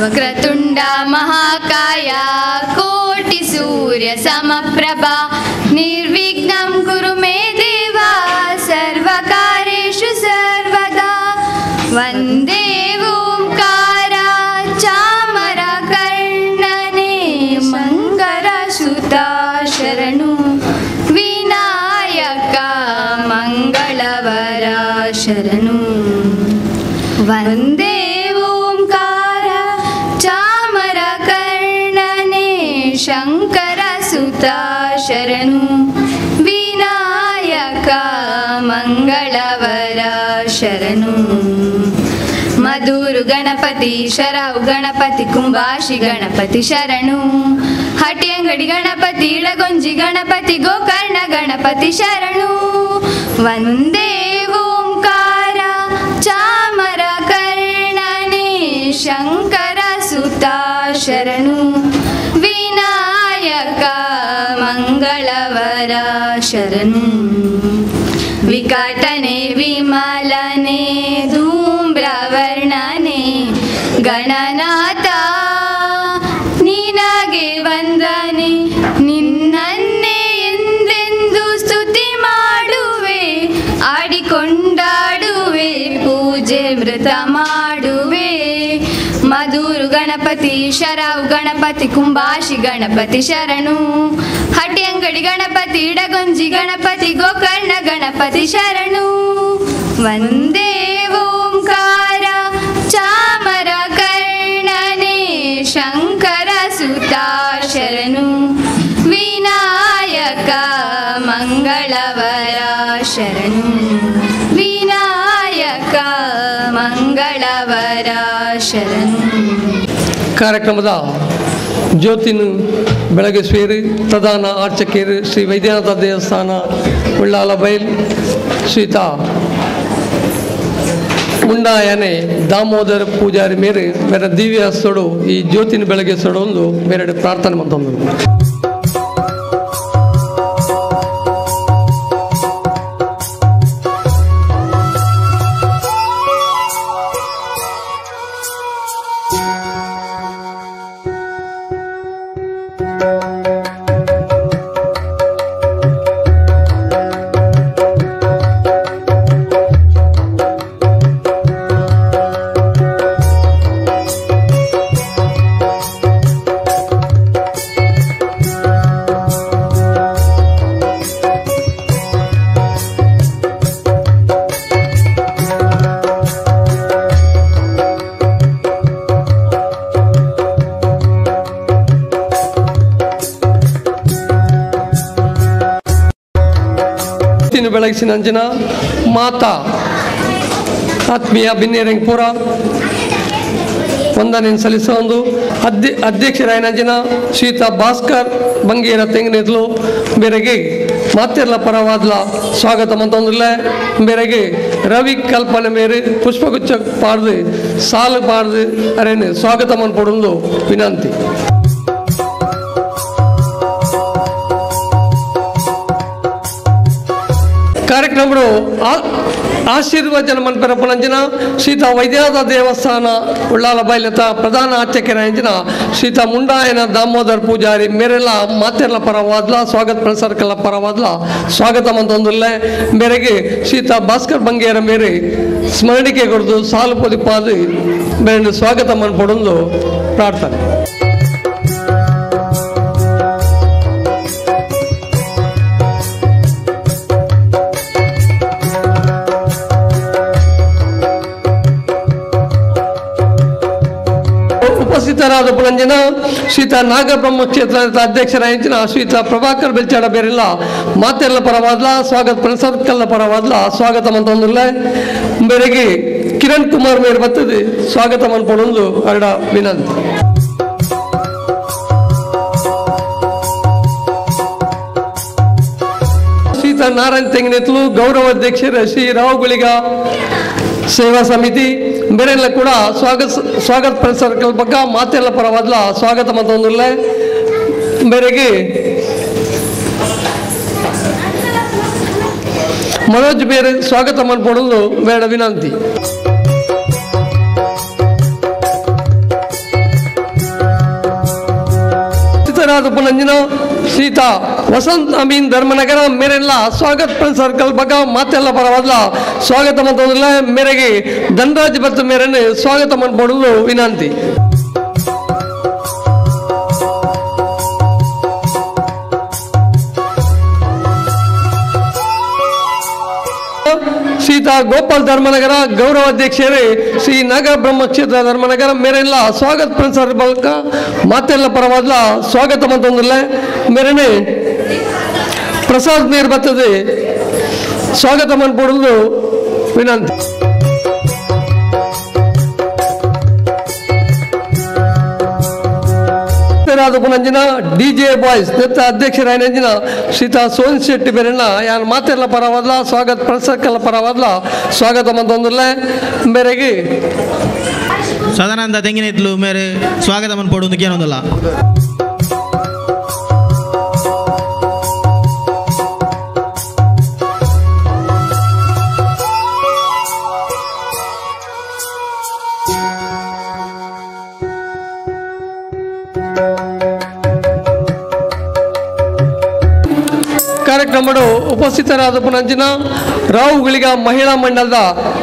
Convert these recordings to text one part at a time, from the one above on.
वक्रतुंड महाकाय कोटि सूर्य समप्रभा निर्विघ्नं कुरु मे देव सर्वकार्येषु सर्वदा वन्दे ओंकार चामरकर्णने मंगलसुता शरणु विनायक मंगलवर शरणु वन्दे ओंकार चामरकर्णने शंकरसुता शरणु विनायक मंगलवर शरणु मधुरु गणपति शरव गणपति कुंभाशि गणपति शरणु हट्टियंगडी गणपति इळगोंजि गणपति गोकर्ण गणपति शरणु वन्दे ओंकार चामरकर्णने शंकरसुता शरणु विनायक मंगलवर शरणु विकटने विमलने धूम्रवर्णने गणनाथ निनगे ವಂದನೆ ನಿನ್ನನ್ನೇ ಎಂದೆಂದು ಸ್ತುತಿ ಮಾಡುವೆ ಆಡಿಕೊಂಡಾಡುವೆ ಪೂಜೆ ವ್ರತ ಮಾಡುವೆ मधुरु गणपति शरव गणपति कुंभाशि गणपति शरणु हट्टियंगडी गणपति इळगोंजि गणपति गोकर्ण गणपति शरणु वन्दे ओंकार चामरकर्णने शंकरसुता शरणु विनायक मंगलवर शरणु विनायक मंगलवर शरणु ಕಾರ್ಯಕ್ರಮದ ಜ್ಯೋತಿನ ಬೆಳಗ್ಗೆ ಸೇರಿ ಪ್ರಧಾನ ಅರ್ಚಕರು ಶ್ರೀ ವೈದ್ಯನಾಥ ದೇವಸ್ಥಾನ ಉಳ್ಳಾಲಬೈಲ್ ಶ್ರೀತಾ ಮುಂಡಾಯನೆ दामोदर पूजारी मेरे मेरा दिव्य सोड़ो ಈ ಜ್ಯೋತಿನ ಬೆಳಗ್ಗೆ ಸೊಡೊಂದು ಮೇರೆಡೆ ಪ್ರಾರ್ಥನೆ ಮಂತಂದರು ಬೆಳಗಿಸಿನ ಅಂಜನ ಮಾತಾ ಆತ್ಮೀಯ ಬಿನ್ನೇರಂಗಪುರ ವಂದನೆ ಸಲ್ಲಿಸೊಂದು ಅಧ್ಯಕ್ಷರಾಯನಂಜನ ಶ್ರೀತ ಭಾಸ್ಕರ್ ಬಂಗೇರ ತೆಂಗಿನೆದ್ಲು ಬೇರೆಗೆ ಮಾತೆರ್ಲ ಪರವಾದ್ಲ ಸ್ವಾಗತ ಮಂತೊಂದುಲ್ಲ ಬೇರೆಗೆ ರವಿ ಕಲ್ಪನೆ ಮೇರೆ ಪುಷ್ಪಗುಚ್ಛ ಪಾಡ್ದು ಸಾಲು ಪಾಡ್ದು ಅರೇನು ಸ್ವಾಗತ ಮನ್ಪೊಡೊಂದು ವಿನಂತಿ ಕಾರ್ಯಕ್ರಮ ಆಶೀರ್ವಚನ ಮನ್ಪರ ಪುನಂಜನ ಶ್ರೀತಾ ವೈದ್ಯನಾಥ ದೇವಸ್ಥಾನ ಉಳ್ಳಾಲಬೈಲತ ಪ್ರಧಾನ ಅರ್ಚಕರಾಯಂಜನ ಶ್ರೀತಾ ಮುಂಡಾಯನ दामोदर पूजारी मेरेला मातेर्ला परवादला स्वागत प्रसरकला परवादला स्वागत मंतೊಂದುಲ್ಲ ಮೇರೆಗೆ ಶ್ರೀತಾ ಭಾಸ್ಕರ್ ಬಂಗೇರ ಮೇರೆ ಸ್ಮರಣಿಕೆ ಕೊಡ್ದು ಸಾಲು ಪೊದಿಪಾದು ಬೇರೆ ಸ್ವಾಗತ ಮನ್ಪೊಡೊಂದು ಪ್ರಾರ್ಥನೆ उपस्थितराद पुलंजन ಶ್ರೀತಾ ನಾಗಬ್ರಹ್ಮ ಕ್ಷೇತ್ರದ ಅಧ್ಯಕ್ಷರಾಗಿನ ಶ್ರೀತಾ ಪ್ರಭಾಕರ್ ಬೆಲ್ಚಾಡ ಬೇರೆಲ್ಲ ಮಾತೆರ್ಲ ಪರವಾದ್ಲ ಸ್ವಾಗತ ಪ್ರಸರ್ಕಲ್ಲ ಪರವಾದ್ಲ ಸ್ವಾಗತ ಮಂತೊಂದುಲ್ಲ ಬೇರೆಗೆ ಕಿರಣ್ ಕುಮಾರ್ ಮೇರ್ ಬರ್ತದೆ ಸ್ವಾಗತ ಮನ್ಪೊಡೊಂದು ಅರಡ ವಿನಂತಿ ಶ್ರೀತಾ ನಾರಾಯಣ ತೆಂಗಿನೆತ್ಲು ಗೌರವ ಅಧ್ಯಕ್ಷರ ಶ್ರೀ ರಾವ್ ಗುಳಿಗ ಸೇವಾ ಸಮಿತಿ ಬೇರೆಲ್ಲ ಕೂಡ ಸ್ವಾಗತ ಪ್ರಸರ್ಕಲ್ ಬಗ್ಗೆ ಮಾತೆಲ್ಲ ಪರವಾದ್ಲ ಸ್ವಾಗತ ಮಂತೊಂದುಲ್ಲ ಬೇರೆಗೆ मनोज बेरे स्वागत मन्पडोदु बेड विनंती तेराद उपनंजन सीता वसंत अमीन धर्मनगर मेरेला स्वागत फ्रेंड सर्कल बगा मातेल्ल परवादला स्वागत मंतोदले मेरेगे धनराज भक्त मेरने स्वागत मनपडಲು विनंती सीता गोपाल धर्मनगर गौरव अध्यक्षरे श्री नागर ब्रह्म क्षेत्र धर्मनगर मेरेला स्वागत फ्रेंड सर्कल का मातेल्ल परवादला स्वागत मंतोदले मेरने प्रसाद नीर बತ್ತದೆ स्वागत मनपडಲು विनंती उपनंजन डीजे बॉयस अध्यक्षरायन सीता सोन शेट्टी मेरेला यान मातेल्ल परवादला स्वागत प्रसर्कल परवादला स्वागत मंतोदले मेरेगे सदानंद तेंगिनेत्लु मेरे स्वागत मनपडुंदु केनोदಲ್ಲ ಕಾರ್ಯಕ್ರಮ ಉಪಸ್ಥಿತರಾದ ಪುನಂಚಿನ ರಾವುಗಳಿಗ ಮಹಿಳಾ ಮಂಡಲದ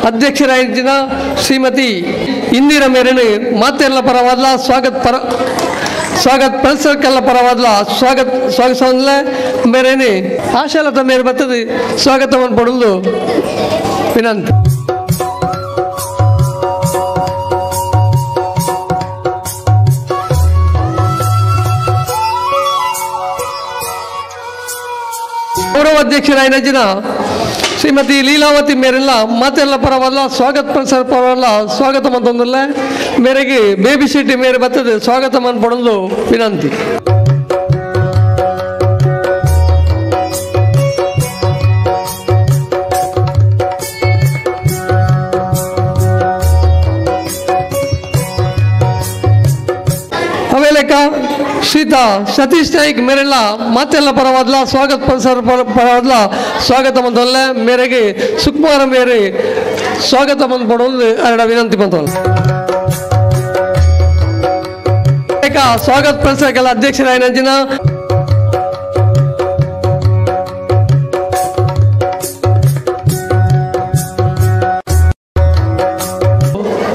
ಅಧ್ಯಕ್ಷರಾಗಿದ್ದ ಶ್ರೀಮತಿ ಇಂದಿರಾ ಮೇರನೆ ಮಾತೆಲ್ಲ ಪರವಾದಲ स्वागत सर्कल परवादला स्वागत मेरेने आशालता मेरे बतदी स्वागत मनपडಲು विनंती गौरव अध्यक्षरायन श्रीमती लीलावती मेरेला मातेल्ल परवादला स्वागत प्रसार परवादला स्वागत मंतोदले मेरेगे बेबी शेट्टी मेरे बतदे स्वागत मनपडಲು विनंती अवेलेका सीता सतीश नाइक मेरेला मातेल्ल परवादला स्वागत प्रसार परवादला स्वागत मंतोदले मेरेगे सुकुमार मेरे स्वागत मनपडಲು विनंती मंतोदले स्वागत प्रसार अध्यक्षरायन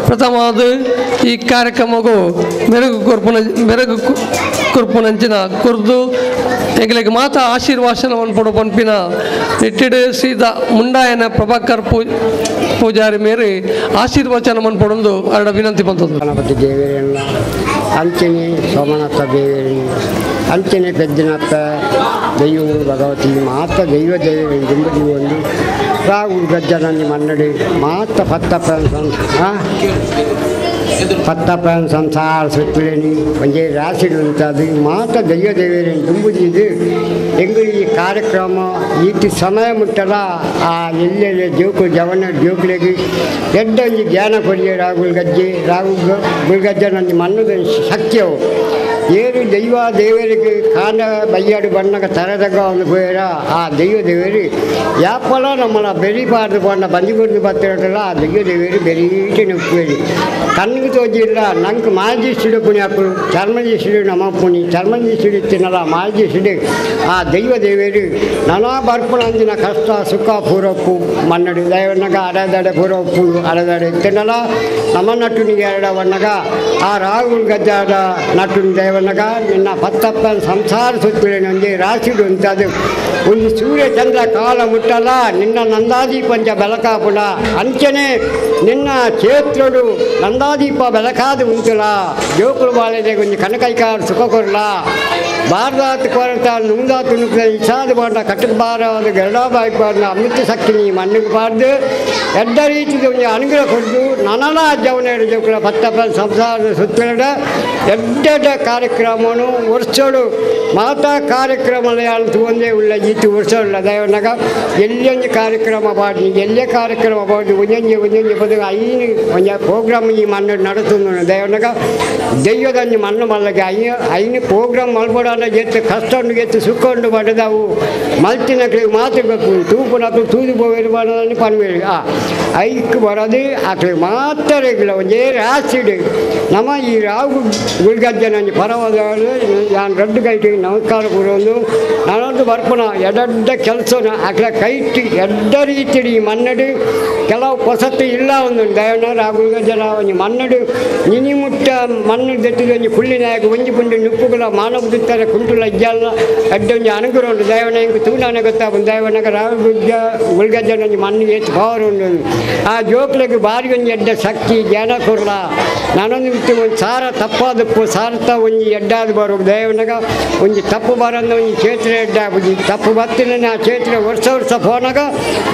ಪ್ರಥಮವಾದ ಈ ಕಾರ್ಯಕ್ರಮಕ್ಕೂ ಮೆರುಗು ಕೊರ್ಪುನಂಚಿನ ಕುರ್ದು ಎಂಗಳಿಗೆ ಮಾತಾ ಆಶೀರ್ವಾಸನವನ್ನು ಪಡು ಪಂಪಿನ ಇಟ್ಟಿಡು ಸೀದಾ ಮುಂಡಾಯನ ಪ್ರಭಾಕರ್ ಪೂಜಾರಿ ಮೇರೆ ಆಶೀರ್ವಚನವನ್ನು ಪಡೊಂದು ಅರಡ ವಿನಂತಿ ಬಂತದ್ದು ಗಣಪತಿ ದೇವರನ್ನ ಅಂಚನೆ ಸೋಮನಾಥ ದೇವರನ್ನ ಅಂಚನೆ ಪೆದ್ದನಪ್ಪ ದೈವ ಭಗವತಿ ಮಾತ ದೈವ ದೇವರನ್ನ ದಿಂಬದಿ ಒಂದು ರಾಗುಲ್ ಗಜ್ಜನನ್ನು ಮನ್ನಡಿ ಮಾತ पत्तपन संसार सुत्तुलेनी म्हणजे राशिड उंटदी मात दैव देवरನ್ನು ದಿಂಬುದಿದು ಎಂಗಳಿ ಕಾರ್ಯಕ್ರಮ ಈತಿ ಸಮಯ ಮುಟ್ಟಲ ಆ ಎಲ್ಲೆಲ್ಲ ಜೋಕು ಜವನ ಜೋಕ್ಲೆಗಿ ಎಡ್ಡಂಜಿ ಜ್ಞಾನ ಕೊಡಿಯ ರಾಗುಲ್ ಗಜ್ಜೆ ನನ್ನ ಮನ್ನದ ಶಕ್ತಿಯವು ಏರು ದೈವ ದೇವರಿಗೆ ಕಾಂಡ ಬಯ್ಯಾಡು ಬಣ್ಣಗ ತರದಾಗ ಒಂದು ಹೋಯರ ಆ ದೈವ ದೇವರು ಯಾಪಲ ನಮ್ಮನ್ನ ಬೆರಿಬಾರ್ದು ಬಣ್ಣ ಬಂದಿಗೊಂಡು ಬರ್ತಿರಲ್ಲ ಆ ದೈವ ದೇವರು ಬೆರೀಟಿ ನುಪ್ಪೇರಿ ಕಣ್ಣಿಗೆ ತೋಜಿಲ್ಲ ನಂಗೆ ಮಾಜಿ ಸಿಡು ಪುಣ್ಯಾಪುರು ಚರ್ಮಜಿ ಸಿಡು ನಮ್ಮ ಪುಣಿ ಚರ್ಮಜಿ ಸಿಡು ತಿನ್ನಲ್ಲ ಮಾಜಿ ಸಿಡು ಆ ದೈವ ದೇವರು ನಾನಾ ಬರ್ಪಣಂದಿನ ಕಷ್ಟ ಸುಖ ಪೂರಪ್ಪು ಮನ್ನಡು ದೈವನಗ ಅಡದಡೆ ಪೂರಪ್ಪು ಅಡದಡೆ ತಿನ್ನಲ್ಲ ನಮ್ಮ ನಟುನಿಗೆ ಎರಡವಣ್ಣಗ ಆ ರಾಹುಲ್ ಗಜ್ಜಾದ ನಟುನಿ ದೈವ ನಿನ್ನ ಪತ್ತಪ್ಪನ ಸಂಸಾರ ಸುತ್ತಲಿನೊಂದಿ ರಾಶಿಡು ಉಂಟದು ಒಂದು ಸೂರ್ಯ ಚಂದ್ರ ಕಾಲ ಮುಟ್ಟಲ್ಲ ನಿನ್ನ ನಂದಾದೀಪಂಚ ಬೆಳಕಾಪುಡ ಅಂಚನೆ ನಿನ್ನ ಕ್ಷೇತ್ರಡು ನಂದಾದೀಪ ಬೆಳಕಾದ ಉಂಟುಲ ಜೋಕುಳು ಬಾಳೆದೆ ಕೊಂಚ ಕನಕೈಕಾರ ಸುಖ ಕೊರಲ ಭಾರದಾತ್ ಕೊರತ ನುಂದಾತು ನುಗ್ಗ ಇಸಾದ ಬಾಡ ಕಟ್ಟದ ಬಾರವಾದ ಗರಡಾಬಾಯ್ಪಾರ್ದ ಅಮೃತ ಶಕ್ತಿನಿ ಮಣ್ಣಿಗೆ ಬಾರ್ದು ಎಡ್ಡ ರೀತಿಯ ಒಂದು ಅನುಗ್ರಹ ಕೊಟ್ಟು ನನಲ ಜವನೇಡು ಜೋಕುಳ ಪತ್ತಪ್ಪನ ಸಂಸಾರದ ಸುತ್ತಲಿಡ ಎಡ್ಡ ಕಾರ್ಯಕ್ರಮನು ವರ್ಷೋಡು ಮಾತಾ ಕಾರ್ಯಕ್ರಮದ ಒಂದೇ ಉಳ್ಳ ಈತು ವರ್ಷೋಲ್ಲ ದೈವನಾಗ ಎಲ್ಲೊಂದು ಕಾರ್ಯಕ್ರಮ ಬಾಡಿ ಎಲ್ಲೇ ಕಾರ್ಯಕ್ರಮ ಬಾಡಿ ಒಂದೊಂದು ಬದುಕು ಒಂಜ ಪ್ರೋಗ್ರಾಮ್ ಈ ಮಣ್ಣು ನಡುತ್ತುಂದು ದೈವನಾಗ ದೈವದಂಜು ಮಣ್ಣು ಮಲ್ಲಗೆ ಐನು ಪ್ರೋಗ್ರಾಮ್ ಮಲ್ಬೋಡ ಎತ್ತು ಕಷ್ಟ ಎತ್ತು ಸುಕ್ಕೊಂಡು ಬಡದವು ಮಲ್ತಿನಕ್ಳಿಗೆ ಮಾತಬೇಕು ತೂಪುನಕ್ಳು ತೂದು ಹೋಗಿರ್ಬಾರ್ದು ಪನ್ಬೇಡಿ ಐಕ್ ಬರೋದು ಅಕ್ಲೆ ಮಾತ್ರ ಒಂದೇ ರಾಸಿಡು ನಮ್ಮ ಈ ರಾವು ಗುಳ್ಗಜ್ಜನ ಪರವಾದ ನಾನು ರಡ್ಡು ಕೈಟಿ ನಮಸ್ಕಾರ ಕೊಡೋದು ನಾನೊಂದು ಬರ್ಪಣ ಎಡ್ಡ ಕೆಲಸನ ಅಕ್ಲೆ ಕೈಟಿ ಎಡ್ಡ ರೀತಿ ಮನ್ನಡು ಕೆಲವು ಹೊಸತ್ತು ಇಲ್ಲ ಒಂದು ದಯನ ರಾಗುಳ್ಗಜ್ಜನ ಒಂದು ಮನ್ನಡು ನಿನಿ ಮುಟ್ಟ ಮಣ್ಣು ದೆಟ್ಟಿದ ಒಂದು ಕುಳ್ಳಿನಾಗ ಒಂಜಿ ಪುಂಡು ನುಪ್ಪುಗಳ ಮಾನವ ಬಿತ್ತಾರೆ ಕುಂಟುಲ ಇಜ್ಜಲ್ಲ ಅಡ್ಡ ಒಂದು ಅನುಗ್ರಹ ಉಂಟು ದೈವನ ಹಿಂಗೆ ತೂನಾನೆ ಗೊತ್ತಾಗ ದೈವನಾಗ ರಾಗುಳ್ಗ ಗುಳ್ಗಜ್ಜನ ಒಂದು ಮಣ್ಣು ಹೆಚ್ಚು ಪವರ್ ಉಂಟು ಆ ಜೋಕ್ಲಿಗೆ ಬಾರಿ ಒಂದು ಎಡ್ಡ ಶಕ್ತಿ ಜ್ಞಾನ ಕೊಡಲ ನಾನೊಂದು ಬಿಟ್ಟು ಒಂದು ಸಾರ ತಪ್ಪಾದಪ್ಪು ಸಾರ್ಥ ಒಂದು ಎಡ್ಡಾದ ಬರೋ ದೈವನಾಗ ಒಂದು ತಪ್ಪು ಬರೋದು ಒಂದು ಚೇತ್ರ ಎಡ್ಡ ಒಂದು ತಪ್ಪು ಬತ್ತಿನ ಆ ಚೇತ್ರ ವರ್ಷ ಫೋನಾಗ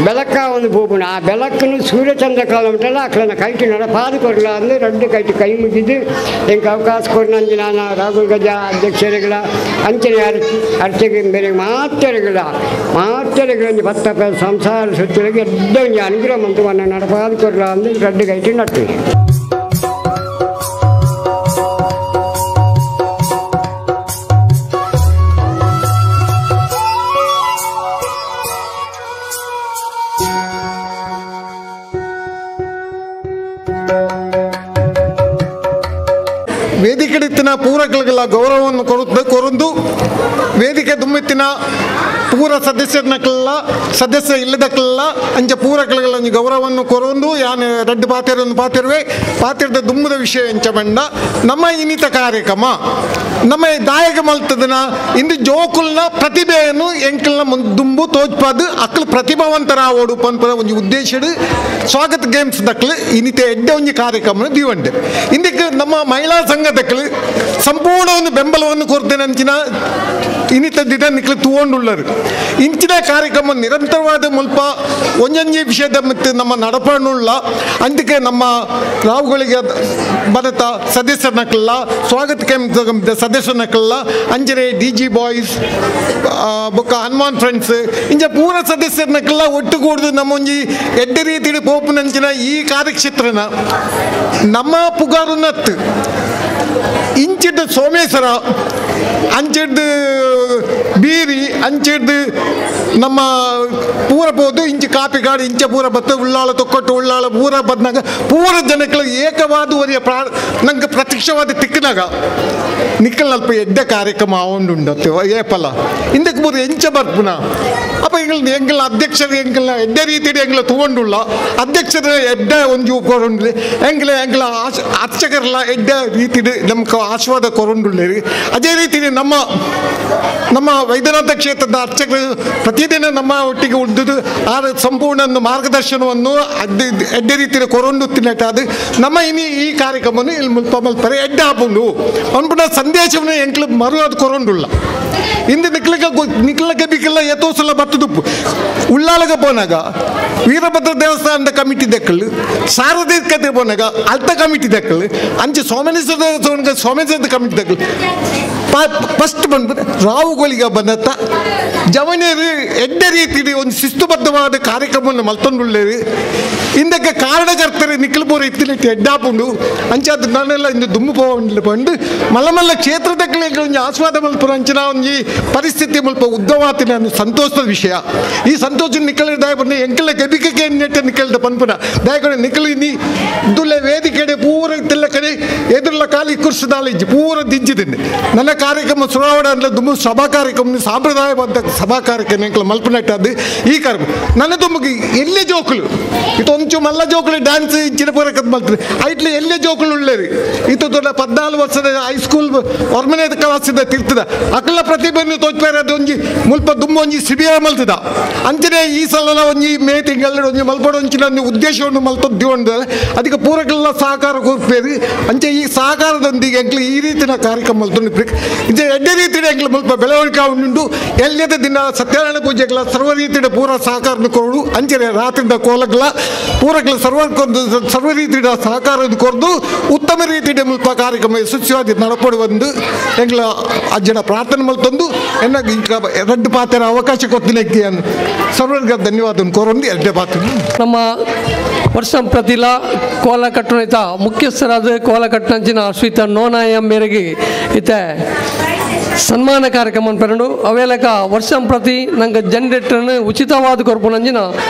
ಬೆಳಕ ಒಂದು ಭೂಪುಣ ಆ ಬೆಳಕನ್ನು ಸೂರ್ಯಚಂದ್ರ ಕಾಲ ಉಂಟಲ್ಲ ಅಕ್ಳನ್ನ ಕೈಟಿ ನಡಪಾದು ಕೊಡಲ ಅಂದರೆ ರಡ್ಡು ಕೈಟಿ ಕೈ ಮುಗಿದು ಹೆಂಗೆ ಅವಕಾಶ ಕೊಡನಂಜಿ ನಾನು ರಾಗುಳ್ಗಜ್ಜ ಅಧ್ಯಕ್ಷರುಗಳ ಅಂಚನೆ ಅರ್ಚೆಗೆ ಬೇರೆ ಮಾತರಿಗಳ ಒಂದು ಭತ್ತ ಸಂಸಾರ ಸುತ್ತಲಿಗೆ ಎಡ್ಡ ಒಂದು ಅನುಗ್ರಹ ಮಂತ್ರವನ್ನು ನಡಪಾದು ಕೊಡಲ ಅಂದರೆ ರಡ್ಡು ಕೈಟಿ ನಡ್ತೀವಿ. ವೇದಿಕೆಡಿತ್ತಿನ ಪೂರಕಗಳ ಗೌರವವನ್ನು ಕೊರಂದು ವೇದಿಕೆ ದುಮ್ಮೆತ್ತಿನ ಪೂರ ಸದಸ್ಯರನ್ನಕ್ಕೆಲ್ಲ ಸದಸ್ಯ ಇಲ್ಲದಕ್ಕೆಲ್ಲ ಅಂಚ ಪೂರಕಗಳ ಗೌರವವನ್ನು ಕೊರಂದು ಯಾನು ರೆಡ್ಡು ಪಾತಿರುವೆ ಪಾತಿರದ ದುಮ್ಮದ ವಿಷಯ ಎಂಚ ಬಂಡ ನಮ್ಮ ಇನ್ನಿತ ಕಾರ್ಯಕ್ರಮ ನಮ್ಮ ದಾಯಕ ಮಲ್ತದನ ಇಂದು ಜೋಕುಲ್ನ ಪ್ರತಿಭೆಯನ್ನು ಎಂಕಲ್ನ ದುಂಬು ತೋಜ್ಪಾದು ಅಕ್ಕಲು ಪ್ರತಿಭಾವಂತರ ಓಡು ಪನ್ಪದ ಒಂದು ಉದ್ದೇಶಡು ಸ್ವಾಗತ ಗೇಮ್ಸ್ ದಕ್ಕಲು ಇನ್ನಿತ ಎಡ್ಡೆ ಒಂದು ಕಾರ್ಯಕ್ರಮ ದೀವಂಡೆ ಇಂದಕ್ಕೆ ನಮ್ಮ ಮಹಿಳಾ ಸಂಘದಕ್ಕಲು ಸಂಪೂರ್ಣ ಒಂದು ಬೆಂಬಲವನ್ನು ಕೊಡ್ತೇನೆ ಅಂಚಿನ ಇನ್ನಿತ ದಿನ ನಿಕ್ಲು ತಗೊಂಡುಳ್ಳರು ಇಂಚಿನ ಕಾರ್ಯಕ್ರಮ ನಿರಂತರವಾದ ಮುಲ್ಪ ಒಂಜೊಂಜಿ ವಿಷಯದ ಮತ್ತು ನಮ್ಮ ನಡಪಣ್ಣುಳ್ಳ ಅದಕ್ಕೆ ನಮ್ಮ ರಾವುಗಳಿಗೆ ಬರತ ಸದಸ್ಯರನ್ನಕ್ಕಲ್ಲ ಸ್ವಾಗತ ಕ್ಯಾಂಪ್ ಸದಸ್ಯರನ್ನಕ್ಕಲ್ಲ ಅಂಜನೆ DG ಬಾಯ್ಸ್ ಬೊಕ್ಕ ಹನುಮಾನ್ ಫ್ರೆಂಡ್ಸ್ ಇಂಚ ಪೂರ ಸದಸ್ಯರನ್ನಕ್ಕಲ್ಲ ಒಟ್ಟುಗೂಡ್ದು ನಮ್ಮ ಒಂಜಿ ಎಡ್ಡೆ ರೀತಿ ಪೋಪುನಂಚಿನ ಈ ಕಾರ್ಯಕ್ಷೇತ್ರನ ನಮ್ಮ ಪುಗಾರುನತ್ತು ಇಂಚಿಡ್ ಸೋಮೇಶ್ವರ ಅಂಚಿಡ್ ಬೀರಿ ಅಂಚಿಡ್ ನಮ್ಮ ಪೂರ ಪೋದು ಇಂಚು ಕಾಪಿ ಗಾಡಿ ಇಂಚ ಪೂರ ಬತ್ತ ಉಳ್ಳಾಳ ತೊಕ್ಕೊಟ್ಟು ಉಳ್ಳಾಳ ಪೂರ ಬದ್ನಾಗ ಪೂರ ಜನಕ್ಕೆ ಏಕವಾದುವರಿಯ ನಂಗೆ ಪ್ರತ್ಯಕ್ಷವಾದ ತಿಕ್ಕನಾಗ ನಿಕ್ಕಲ್ ಅಲ್ಪ ಎಡ್ಡ ಕಾರ್ಯಕ್ರಮ ಆವೊಂಡುಂಡತ್ತೆ ಏಪಲ್ಲ ಇಂದಕ್ಕೆ ಪೂರ ಎಂಚ ಬರ್ಪುನ ಅಪ್ಪ ಎಂಗಳ ಅಧ್ಯಕ್ಷರು ಎಂಗಳ ಎಡ್ಡ ರೀತಿಯ ಎಂಗಳ ತಗೊಂಡುಳ್ಳ ಅಧ್ಯಕ್ಷರ ಎಡ್ಡ ಒಂದು ಕೊರೊಂಡ್ಲಿ ಎಂಗಳ ಅರ್ಚಕರಲ್ಲ ಎಡ್ಡ ರೀತಿ ನಮ್ಗೆ ಆಶೀರ್ವಾದ ಕೊರೊಂಡುಳ್ಳೇರಿ ಅದೇ ರೀತಿ ನಮ್ಮ ವೈದ್ಯನಾಥ ಕ್ಷೇತ್ರದ ಅರ್ಚಕರು ಪ್ರತಿದಿನ ನಮ್ಮ ಒಟ್ಟಿಗೆ ಉಳಿದು ಆ ಸಂಪೂರ್ಣ ಒಂದು ಮಾರ್ಗದರ್ಶನವನ್ನು ಎಡ್ಡೆ ರೀತಿಯ ಕೊರೊಂಡು ತಿನ್ನಟ್ಟಾದು ನಮ್ಮ ಈ ಕಾರ್ಯಕ್ರಮವನ್ನು ಇಲ್ಲಿ ಮಲ್ಪರೆ ಎಡ್ಡೆ ಹಾಕೊಂಡು ಅನ್ಬಿಟ್ಟ ಸಂದೇಶವನ್ನು ಎಂಕ್ಲು ಮರು ಅದು ಕೊರೊಂಡುಳ್ಳ ಇಂದು ನಿಕ್ಲಕ್ಕೆ ಬಿಕ್ಕೆಲ್ಲ ಎತ್ತೋಸಲ ಬರ್ತದುಪ್ಪು ಉಳ್ಳಾಳಗೆ ಪೋನಾಗ ವೀರಭದ್ರ ದೇವಸ್ಥಾನದ ಕಮಿಟಿ ದಕ್ಕಲು ಸಾರ್ವಜನಿಕತೆ ಪೋನಾಗ ಅಲ್ತ ಕಮಿಟಿ ದಕ್ಕಲು ಅಂಚೆ ಸೋಮೇಶ್ವರದ ಕಮಿಟಿ ದಕ್ಕಲು ಫಸ್ಟ್ ಬಂದ್ಬಿಟ್ಟು ರಾವುಗಳಿಗೆ ಬಂದತ್ತ ಜವನಿಯರು ಎಡ್ಡ ರೀತಿ ಒಂದು ಶಿಸ್ತುಬದ್ಧವಾದ ಕಾರ್ಯಕ್ರಮವನ್ನು ಮಲ್ತೊಂಡುಳ್ಳೇರಿ ಇಂದಕ್ಕೆ ಕಾರಣಕರ್ತರು ನಿಖಿಲ್ಪುರ ಇತ್ತಿಲಿಟ್ಟು ಎಡ್ಡಾಪುಂಡು ಅಂಚಾದ ನಾನೆಲ್ಲ ಇಂದು ದುಮ್ಮು ಬಂದು ಮಲ್ಲ ಕ್ಷೇತ್ರದಕ್ಕೆ ಒಂದು ಆಸ್ವಾದ ಮಲ್ಪುರ ಅಂಚಿನ ಒಂದು ಪರಿಸ್ಥಿತಿ ಮಲ್ಪ ಉದ್ದವಾತಿನ ಸಂತೋಷದ ವಿಷಯ ಈ ಸಂತೋಷ ನಿಖಲ ದಾಯ ಬಂದು ಎಂಕಲ ಗಬಿಕೆ ನೆಟ್ಟ ನಿಖಲ್ದ ಪನ್ಪುನ ದಯಕೊಂಡು ನಿಖಲು ನೀ ದುಲ್ಲೆ ವೇದಿಕೆ ಪೂರ ಇತ್ತೆಲ್ಲ ಕಡೆ ಎದುರ್ಲ ಕಾಲಿ ಕುರ್ಸದಾಲಿಜ್ಜಿ ಪೂರ ದಿಜ್ಜಿದ್ದೀನಿ ನನ್ನ ಕಾರ್ಯಕ್ರಮ ಸುರಾವಡ ಅಂದ್ರೆ ದುಮ್ಮು ಸಭಾ ಕಾರ್ಯಕ್ರಮ ಸಾಂಪ್ರದಾಯಬದ್ಧ ಸಭಾ ಕಾರ್ಯಕ್ರಮ ಎಂಕಲ ಮಲ್ಪನಟ್ಟಾದ್ದು ಈ ಕಾರ್ಯಕ್ರಮ ನನ್ನ ದುಮ್ಮಗೆ ಎಲ್ಲೇ ಜೋಕುಲು ಇದು ಒಂಚು ಮಲ್ಲ ಜೋಕುಲು ಡ್ಯಾನ್ಸ್ ಇಚ್ಚಿನ ಪೂರಕದ ಮಲ್ತಾರೆ ಐಟ್ಲಿ ಎಲ್ಲೇ ಜೋಕುಲು ಉಳ್ಳೇರಿ ಇದು ದೊಡ್ಡ 14 ವರ್ಷದ ಹೈಸ್ಕೂಲ್ ಹೊರಮನೆ ಕ್ಲಾಸಿದ ತಿರ್ತದ ಅಕಲ ಪ್ರತಿಭೆಯನ್ನು ತೋಚ್ಪೇರದು ಒಂಜಿ ಮುಲ್ಪ ದುಮ್ಮ ಒಂಜಿ ಶಿಬಿರ ಮಲ್ತದ ಅಂಚನೆ ಈ ಸಲ ಒಂಜಿ ಮೇ ತಿಂಗಳ ಒಂಜಿ ಮಲ್ಪಡ ಒಂಚಿನ ಉದ್ದೇಶವನ್ನು ಮಲ್ತದ್ದು ಅದಕ್ಕೆ ಪೂರಕಲ್ಲ ಸಹಕಾರ ಕೊಡ್ಪೇರಿ ಅಂಚೆ ಈ ಸಹಕಾರದೊಂದಿಗೆ ಎಂಕ್ಲು ಈ ರೀತಿಯ ಕಾರ್ಯಕ್ರಮ ಮಲ್ತೊಂಡು ಇದು ಎಡ್ಡೆ ರೀತಿಯ ಎಂಕ್ಲು ಮುಲ್ಪ ಬೆಳವಣಿಗೆ ಉಂಟು ಎಲ್ಲದ ದಿನ ಸತ್ಯನಾರಾಯಣ ಪೂಜೆಗಳ ಸರ್ವ ರೀತಿಯ ಪೂರ ಸಹಕಾರ ಕೊಡು ಅಂಚನೆ ರಾತ್ರಿದ ಕೋಲಗಳ ಪೂರಕಲ ಸರ್ವ ರೀತಿಯ ಸಹಕಾರ ಕೊರದು ಉತ್ತಮ ರೀತಿಯ ಮುಲ್ಪ ಕಾರ್ಯಕ್ರಮ ಯಶಸ್ವಿಯಾಗಿ ನಡಪಡು ಬಂದು ಎಂಗ್ಲ ಅಜ್ಜನ ಪ್ರಾರ್ಥನೆ ಮಲ್ತೊಂದು ಎನ್ನ ಎರಡು ಪಾತ್ರ ಅವಕಾಶ ಕೊಡ್ತೀನಿ ಸರ್ವರ್ಗ ಧನ್ಯವಾದ ಕೋರೊಂದು ಎರಡೇ ಪಾತ್ರ ನಮ್ಮ ವರ್ಷ ಪ್ರತಿಲ ಕೋಲ ಕಟ್ಟುನಿತ ಮುಖ್ಯಸ್ಥರಾದ ಕೋಲ ಕಟ್ಟಂಚಿನ ಶ್ರೀತ ನೋನಾಯ ಮೇರೆಗೆ ಇತ್ತೆ ಸನ್ಮಾನ ಕಾರ್ಯಕ್ರಮ ಪೆರಂಡು ಅವೇಲಕ ವರ್ಷಂ ಪ್ರತಿ ನಂಗೆ ಜನರೇಟರ್ನ ಉಚಿತವಾದ ಕೊರ್ಪುನಂಜಿನ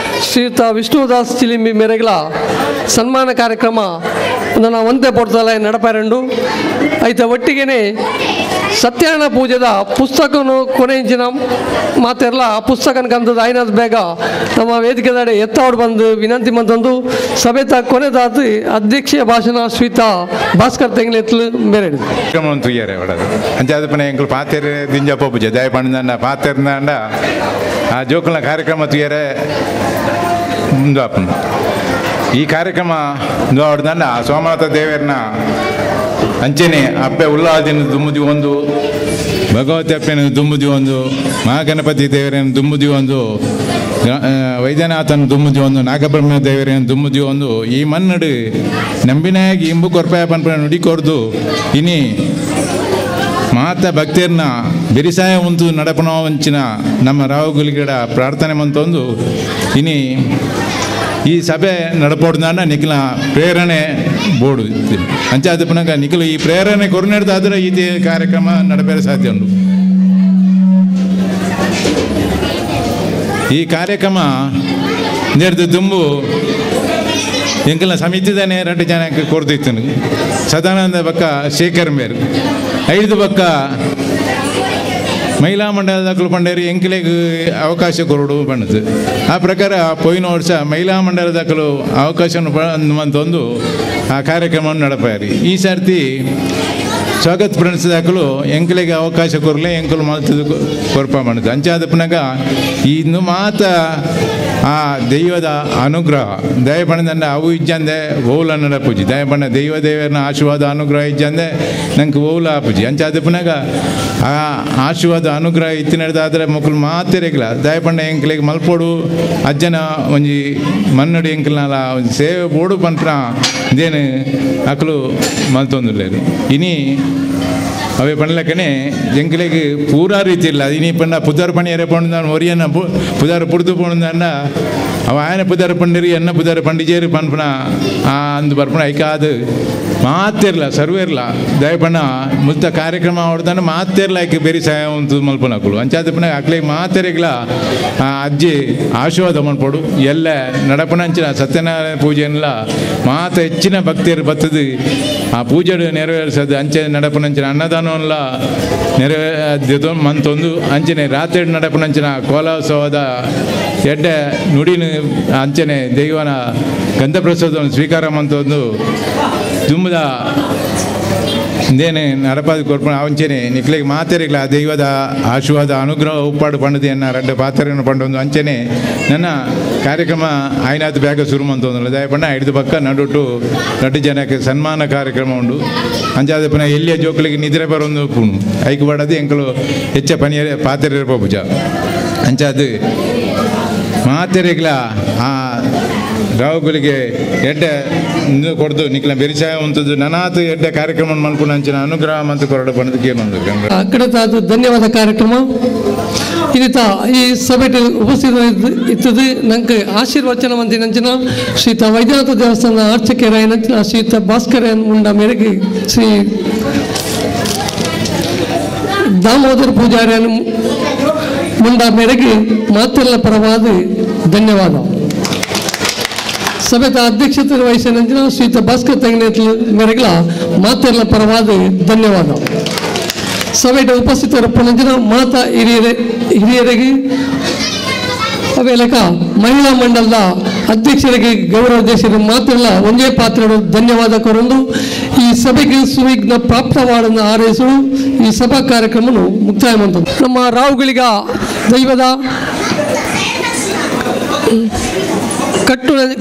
ಶ್ರೀಯುತ ವಿಷ್ಣುದಾಸ್ ಚಿಲಿಂಬಿ ಮೇರೆಗಳ ಸನ್ಮಾನ ಕಾರ್ಯಕ್ರಮ ನನ್ನ ಒಂದೇ ಪೊಡ್ತಲ ನಡಪೆರಂಡು ಐತ ಒಟ್ಟಿಗೆನೆ ಸತ್ಯನಾರಾಯಣ ಪೂಜೆದ ಪುಸ್ತಕನು ಕೊನೆಯಿಂಚಿನ ಮಾತೆಲ್ಲ ಆ ಪುಸ್ತಕನ ಕಂದದ ಐನದ ಬೇಗ ನಮ್ಮ ವೇದಿಕೆ ದಾಡೆ ಎತ್ತವ್ರು ಬಂದು ವಿನಂತಿ ಮಂತಂದು ಸಭೆತ ಕೊನೆದಾದ ಅಧ್ಯಕ್ಷೀಯ ಭಾಷಣ ಶ್ರೀಯುತ ಭಾಸ್ಕರ್ ತೆಂಗ್ಲೆತ್ಲು ಮೇರೆಡು ಕಾರ್ಯಕ್ರಮ ತುಯ್ಯಾರೆ ಒಳದು ಅಂಚಾದ ಪನ ಎಂಕಲು ಪಾತೆರ್ ದಿಂಜಪ್ಪ ಪೂಜೆ ದಯ ಪಂಡ ಪಾತೆರ್ನಾಂಡ ಆ ಜೋಕುಲ ಕಾರ್ಯಕ್ರಮ ತುಯ್ಯಾರೆ ಮುಂದು ಆಪನ್ ಈ ಕಾರ್ಯಕ್ರಮ ನೋಡ್ದಂಡ ಸೋಮನಾಥ ದೇವರನ್ನ ಅಂಚೆನೆ ಅಪ್ಪೆ ಉಲ್ಲಾದಿನ ದುಮ್ಮುದಿ ಒಂದು ಭಗವತಿ ಅಪ್ಪನ ದುಮ್ಮುದಿ ಒಂದು ಮಹಾಗಣಪತಿ ದೇವರನ್ನು ದುಮ್ಮುದಿ ಒಂದು ವೈದ್ಯನಾಥನ ದುಮ್ಮುದಿ ಒಂದು ನಾಗಬ್ರಹ್ಮ ದೇವರನ್ನು ದುಮ್ಮುದಿ ಒಂದು ಈ ಮನ್ನಡು ನಂಬಿನಾಗಿ ಇಂಬು ಕೊರ್ಪಾಯ ಪನ್ಪನ ನುಡಿಕೊರ್ದು ಇನಿ ಮಾತ ಭಕ್ತಿಯರ್ನ ಬಿರಿಸಾಯ ಉಂಟು ನಡಪನ ವಂಚಿನ ನಮ್ಮ ರಾಹುಗುಲಿಗಡ ಪ್ರಾರ್ಥನೆ ಮಂತೊಂದು ಇನಿ ಈ ಸಭೆ ನಡಪೋಡ್ದಾಂಡ ನಿಖಿಲ ಪ್ರೇರಣೆ ಬೋರ್ಡು ಅಂಚಾದ ಪುನಗ ನಿಖಿಲು ಈ ಪ್ರೇರಣೆ ಕೊರನೆಡ್ದಾದ್ರೆ ಈ ಕಾರ್ಯಕ್ರಮ ನಡಪೇರ ಸಾಧ್ಯ ಉಂಟು ಈ ಕಾರ್ಯಕ್ರಮ ನೆರೆದು ದುಂಬು ಎಂಕಲ್ನ ಸಮಿತಿದಾನೆ 2 ಜನಕ್ಕೆ ಕೊರ್ದಿತ್ತು ಸದಾನಂದ ಬಕ್ಕ ಶೇಖರ್ ಮೇರ್ 5 ಬಕ್ಕ ಮಹಿಳಾ ಮಂಡಲದಾಗಲು ಪಂಡೇರಿ ಎಂಕಿಲೆಗೆ ಅವಕಾಶ ಕೊರಡು ಬಣ್ಣದು ಆ ಪ್ರಕಾರ ಪೋಯಿನ ವರ್ಷ ಮಹಿಳಾ ಮಂಡಲದಾಗಲು ಅವಕಾಶ ಅಂತಂದು ಆ ಕಾರ್ಯಕ್ರಮವನ್ನು ನಡಪಾರಿ ಈ ಸರ್ತಿ ಸ್ವಾಗತ ಫ್ರೆಂಡ್ಸ್ದಾಗಲು ಎಂಕಲಿಗೆ ಅವಕಾಶ ಕೊರಲೆ ಎಂಕಲು ಮಲ್ತದ ಕೊರಪ ಮಾಡೋದು ಅಂಚಾದ ಪುನಗ ಇನ್ನು ಮಾತ ಆ ದೈವದ ಅನುಗ್ರಹ ದಯಪಣ್ಣದಂಡ ಅವು ಇಜ್ಜಂದೆ ಓಲ ನಡಪೂಜಿ ದಯಪಣ್ಣ ದೇವರನ ಆಶೀರ್ವಾದ ಅನುಗ್ರಹ ಇಜ್ಜಂದೆ ನಂಗೆ ಓಲ ಆಪೂಜಿ ಅಂಚಾದ ಪುನಗ ಆ ಆಶೀರ್ವಾದ ಅನುಗ್ರಹ ಇತ್ತು ನಡೆದಾದ್ರೆ ಮಕ್ಕಳು ಮಾತಿರಗಿಲ್ಲ ದಯಪಣ್ಣ ಎಂಕಲಿಗೆ ಮಲ್ಪೋಡು ಅಜ್ಜನ ಒಂಜಿ ಮನ್ನಡಿ ಎಂಕಲ್ನಲ್ಲ ಒಂದು ಸೇವೆ ಬೋಡು ಪಂತ್ರ ಇದೇನು ಅಕ್ಕಲು ಮಲ್ತೊಂದುಲ್ಲೇರು ಇನಿ ಅವೇ ಪಂಡ್ಲಕ್ಕನೆ ಎಂಕಲಿಗೆ ಪೂರಾ ರೀತಿ ಇಲ್ಲ ಇನಿ ಪಂಡ ಪುದಾರ್ ಪಣಿಯರೆ ಪಂಡ ಒರಿಯನ್ನ ಪುದಾರ್ ಪುಡ್ದು ಪೋಣಂದ ಅವ ಆಯನ ಪುದಾರ ಪಂಡಿರಿ ಎನ್ನ ಪುದಾರ ಪಂಡಿಜೇರಿ ಪನ್ಪನ ಆ ಅಂದು ಬರ್ಪಣ ಐಕಾದು ಮಾತಿರ್ಲ ಸರ್ವೇರ್ಲ ದಯಪಣ್ಣ ಮುತ್ತ ಕಾರ್ಯಕ್ರಮ ಹೊಡ್ದಾನ ಮಾತಿರ್ಲ ಐಕೆ ಬೇರೆ ಸಹಾಯ ಒಂದು ಮಲ್ಪನಕ್ಕಳು ಅಂಚಾದ ಪುನಃ ಅಕ್ಲಿಗೆ ಮಾತಿರಗಿಲ್ಲ ಆ ಅಜ್ಜಿ ಆಶೀರ್ವಾದ ಮನ್ಪೋಡು ಎಲ್ಲ ನಡಪನಂಚಿನ ಸತ್ಯನಾರಾಯಣ ಪೂಜೆಯನ್ನೆಲ್ಲ ಮಾತ ಹೆಚ್ಚಿನ ಭಕ್ತಿಯರು ಬತ್ತದು ಆ ಪೂಜೆ ನೆರವೇರಿಸೋದು ಅಂಚೆ ನಡಪನಂಚಿನ ಅನ್ನದಾನವನ್ನೆಲ್ಲ ನೆರವೇರಿದ್ದು ಮಂತೊಂದು ಅಂಚನೆ ರಾತ್ರಿ ನಡಪನಂಚಿನ ಕೋಲೋತ್ಸವದ ಎಡ್ಡೆ ನುಡಿನ ಅಂಚನೆ ದೈವನ ಗಂಧಪ್ರಸಾದವನ್ನು ಸ್ವೀಕಾರ ಮಂತೊಂದು ತುಂಬದ ಇಂದೇನೆ ನಡಪಾದ ಕೊರ್ಪ ಅಂಚನೆ ನಿಕ್ಲಿಗೆ ಮಾತೆರಿಗ್ಲ ದೈವದ ಆಶೀರ್ವಾದ ಅನುಗ್ರಹ ಉಪ್ಪಾಡು ಪಂಡದೆಯನ್ನ 2 ಪಾತ್ರೆಯನ್ನು ಪಂಡೊಂದು ಅಂಚನೆ ನನ್ನ ಕಾರ್ಯಕ್ರಮ ಆಯ್ನಾದ ಬೇಗ ಶುರು ಮಂತೊಂದು ದಯಪಣ್ಣ 5 ಪಕ್ಕ ನಡುಟು 2 ಜನಕ್ಕೆ ಸನ್ಮಾನ ಕಾರ್ಯಕ್ರಮ ಉಂಡು ಅಂಚಾದ ಪುನಃ ಎಲ್ಲಿಯ ಜೋಕಲಿಗೆ ನಿದ್ರೆ ಬರೋದು ಪುಣು ಐಕ್ ಬಡದು ಎಂಕಲು ಹೆಚ್ಚ ಪನಿಯ ಪಾತ್ರೆ ಪೂಜ ಅಂಚಾದ ಮಾತೆರಿಗ್ಲ ಆ ರಾಹುಗಳಿಗೆ ಎಡ್ಡೆ ಕೊಡ್ದು ನಿಕ್ಲ ಬೆರಿಸಾಯ ಉಂಟದು ನನಾತು ಎಡ್ಡೆ ಕಾರ್ಯಕ್ರಮ ಮಲ್ಪುನ ಅಂಚಿನ ಅನುಗ್ರಹ ಮತ್ತು ಕೊರಡು ಪಣದಕ್ಕೆ ಅಕ್ಕಡತಾದು ಧನ್ಯವಾದ ಕಾರ್ಯಕ್ರಮ ಇದಿತ ಈ ಸಭೆ ಉಪಸ್ಥಿತ ಇತ್ತದು ನಂಗೆ ಆಶೀರ್ವಚನ ಮಂತಿನಂಚಿನ ಶ್ರೀಯುತ ವೈದ್ಯನಾಥ ದೇವಸ್ಥಾನ ಅರ್ಚಕರಾಯನಂಚಿನ ಶ್ರೀಯುತ ಭಾಸ್ಕರ ಉಂಡ ಮೇರೆಗೆ ಶ್ರೀ ದಾಮೋದರ ಪೂಜಾರಿಯನ್ನು ಮುಂಡ ಮೇರೆಗೆ ಮಾತೆಲ್ಲ ಪರವಾದ ಧನ್ಯವಾದ ಸಭೆದ ಅಧ್ಯಕ್ಷತೆ ವಹಿಸಿದ ಶ್ರೀಯುತ ಭಾಸ್ಕರ್ ತೆಂಗಿನ ಮೇರೆಗಳ ಮಾತೆಲ್ಲ ಪರವಾದ ಧನ್ಯವಾದ ಸಭೆಯ ಉಪಸ್ಥಿತರ ಪುನಂಜಿನ ಮಾತಾ ಹಿರಿಯರಿಗೆ ಅವೇಲಕ ಮಹಿಳಾ ಮಂಡಲದ ಅಧ್ಯಕ್ಷರಿಗೆ ಗೌರವಾಧ್ಯಕ್ಷರಿಗೆ ಮಾತೆಲ್ಲ ಒಂದೇ ಪಾತ್ರೆಗಳು ಧನ್ಯವಾದ ಕೊರೊಂದು ಈ ಸಭೆಗೆ ಸುವಿಘ್ನ ಪ್ರಾಪ್ತವಾದ ಹಾರೈಸಲು ಈ ಸಭಾ ಕಾರ್ಯಕ್ರಮವನ್ನು ಮುಕ್ತಾಯ ಮಾಡುತ್ತದೆ ನಮ್ಮ ರಾಹುಗಳಿಗ ದೈವದ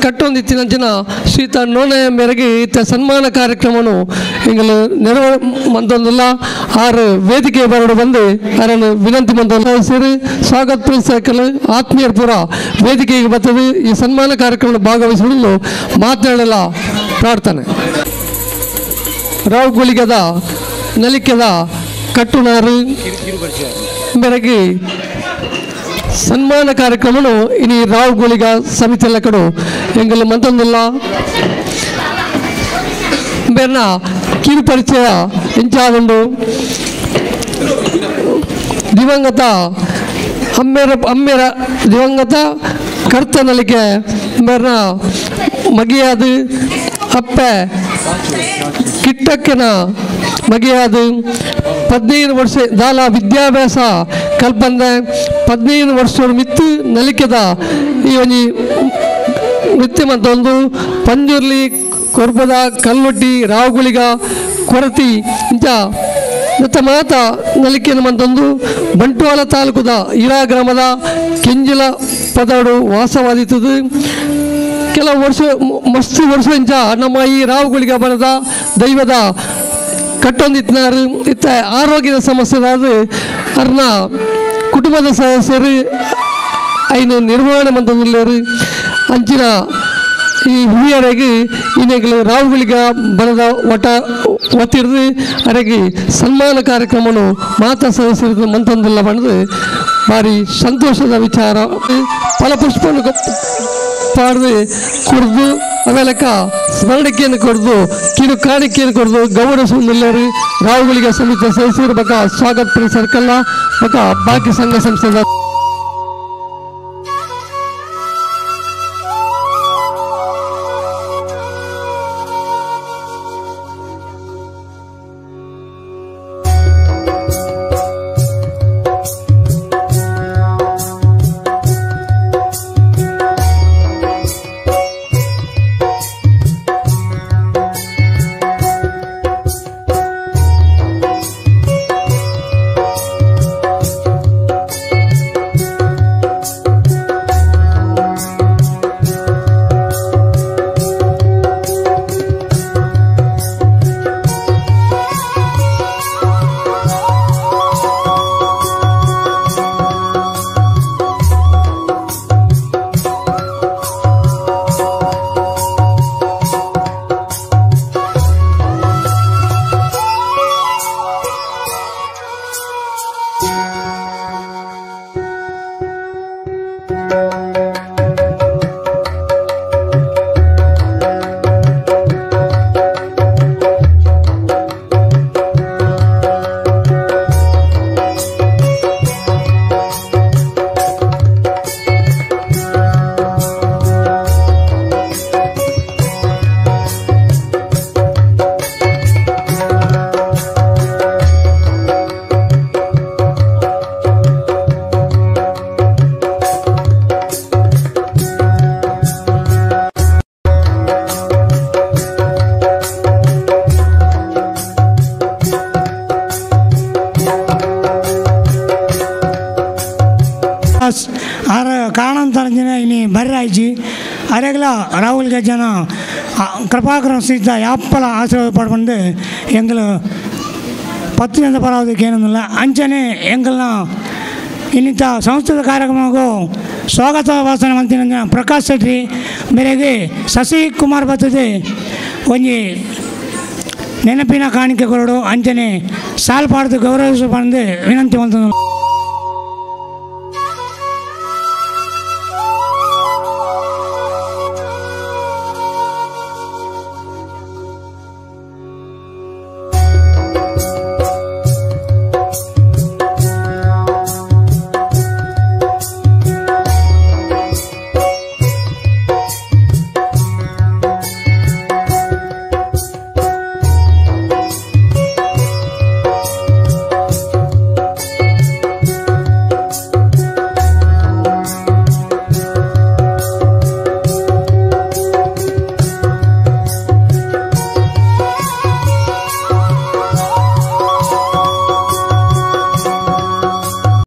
ಕಟ್ಟೊಂದಿತ್ತಿನಂಚಿನ ಶ್ರೀಯುತ ನೋಣೆಯ ಮೇರೆಗೆ ಇತ್ತ ಸನ್ಮಾನ ಕಾರ್ಯಕ್ರಮವನ್ನು ಹಿಂಗಲು ನೆರವು ಮಂತೊಂದಿಲ್ಲ ಆರು ವೇದಿಕೆ ಬರಡು ಬಂದು ಅವರನ್ನು ವಿನಂತಿ ಮಂತೊಂದು ಸೇರಿ ಸ್ವಾಗತ ಪ್ರಿನ್ಸಕಲ್ ಆತ್ಮೀಯರ ಪೂರ ವೇದಿಕೆಗೆ ಬರ್ತದೆ ಈ ಸನ್ಮಾನ ಕಾರ್ಯಕ್ರಮ ಭಾಗವಹಿಸಲು ಮಾತನಾಡಲ ಪ್ರಾರ್ಥನೆ ರಾಹುಗುಳಿಗದ ನಲಿಕೆದ ಕಟ್ಟುನಾರು ಮೇರೆಗೆ ಸನ್ಮಾನ ಕಾರ್ಯಕ್ರಮನು ಇನಿ ರಾಹುಗುಳಿಗ ಸಮಿತಿಯಲ್ಲ ಕಡು ಎಂಗಲು ಮಂತೊಂದಿಲ್ಲ ಬೇರ್ನ ಕಿರು ಪರಿಚಯ ಇಂಚಾದುಂಡು ದಿವಂಗತ ಅಮ್ಮೆರ ದಿವಂಗತ ಕರ್ತನಲಿಕೆ ಮೇರ್ನ ಮಗಿಯಾದು ಅಪ್ಪೆ ಕಿಟ್ಟಕ್ಕನ ಮಗಿಯಾದು 15 ವರ್ಷ ದಾಲ ವಿದ್ಯಾಭ್ಯಾಸ ಕಲ್ಪಂದ 15 ವರ್ಷ ಮಿತ್ತು ನಲಿಕೆದ ಈ ಒಂಜಿ ನೃತ್ಯ ಮಂತೊಂದು ಪಂಜುರ್ಲಿ ಕೊರ್ಬದ ಕಲ್ಲೊಟ್ಟಿ ರಾವುಗುಳಿಗ ಕೊರತಿ ಇಂಚ ಮತ್ತು ಮಾತ ನಲಿಕೆಯನ್ನು ಮಂತೊಂದು ಬಂಟ್ವಾಳ ತಾಲೂಕುದ ಇರಾ ಗ್ರಾಮದ ಕೆಂಜಿಲ ಪದಡು ವಾಸವಾದಿತದು ಕೆಲವು ಮಸ್ತ್ ವರ್ಷ ಇಂಚ ನಮ್ಮ ಈ ರಾವುಗುಳಿಗ ಬಣದ ದೈವದ ಕಟ್ಟೊಂದಿತ್ತಿನಾರು ಇತ್ತ ಆರೋಗ್ಯದ ಸಮಸ್ಯೆದಾದ ಅವ್ರನ್ನ ಕುಟುಂಬದ ಸದಸ್ಯರು ಐನು ನಿರ್ವಹಣೆ ಮಂತೊಂದುಲ್ಲೇರು ಅಂಚಿನ ಈ ಹುಯಿಯರೆಗೆ ಇನ್ನೆಗಳು ರಾವುಗಳಿಗ ಬರದ ಒತ್ತಿಡ್ದು ಅರೆಗೆ ಸನ್ಮಾನ ಕಾರ್ಯಕ್ರಮವನ್ನು ಮಾತಾ ಸದಸ್ಯರು ಮಂತೊಂದಿಲ್ಲ ಬಣ್ಣದು ಭಾರಿ ಸಂತೋಷದ ವಿಚಾರ ಫಲಪುಷ್ಪವನ್ನು ಪಾಡ್ದು ಕುಡಿದು ಅವೆಲ್ಲಕ್ಕ ಸ್ಮರಣಿಕೆಯನ್ನು ಕೊಡ್ದು ಕಿರು ಕಾಣಿಕೆಯನ್ನು ಕೊಡ್ದು ಗೌರವಿಸುವುದಿಲ್ಲರು ರಾವುಗಳಿಗ ಸಮಿತಿ ಸದಸ್ಯರು ಬಕ ಸ್ವಾಗತ ಪರಿಸರಕಲ್ಲ ಬಕ ಬಾಕಿ ಸಂಘ ಸಂಸ್ಥೆದ ಕಾರಣಂತರಂಜನೆ ಇನಿ ಬರ್ರಾಯ್ಜಿ ಅರೆಗಲ ರಾಹುಲ್ ಗಜ್ಜನ ಕೃಪಾಕರ ಸಿದ್ಧ ಯಾಪ್ಪಲ ಆಶೀರ್ವಾದ ಪಡ್ಕೊಂಡು ಎಂಗಳು 10 ಜನ ಪರವಾದಕ್ಕೆ ಏನೊಂದಿಲ್ಲ ಅಂಚನೆ ಎಂಗಳನ್ನ ಇನ್ನಿತ ಸಂಸ್ಕೃತ ಕಾರ್ಯಕ್ರಮಕ್ಕೂ ಸ್ವಾಗತ ಭಾಷಣ ಮಂತ್ರಿ ಪ್ರಕಾಶ್ ಶೆಟ್ಟಿ ಮೇರೆಗೆ ಶಶಿ ಕುಮಾರ್ ಬರ್ತದೆ ಒಂಜಿ ನೆನಪಿನ ಕಾಣಿಕೆ ಕೊರಡು ಅಂಚನೆ ಸಾಲ್ ಪಾಡ್ದು ಗೌರವಿಸ ಬಂದು ವಿನಂತಿ ಮಾಡ್ತಾನೆ.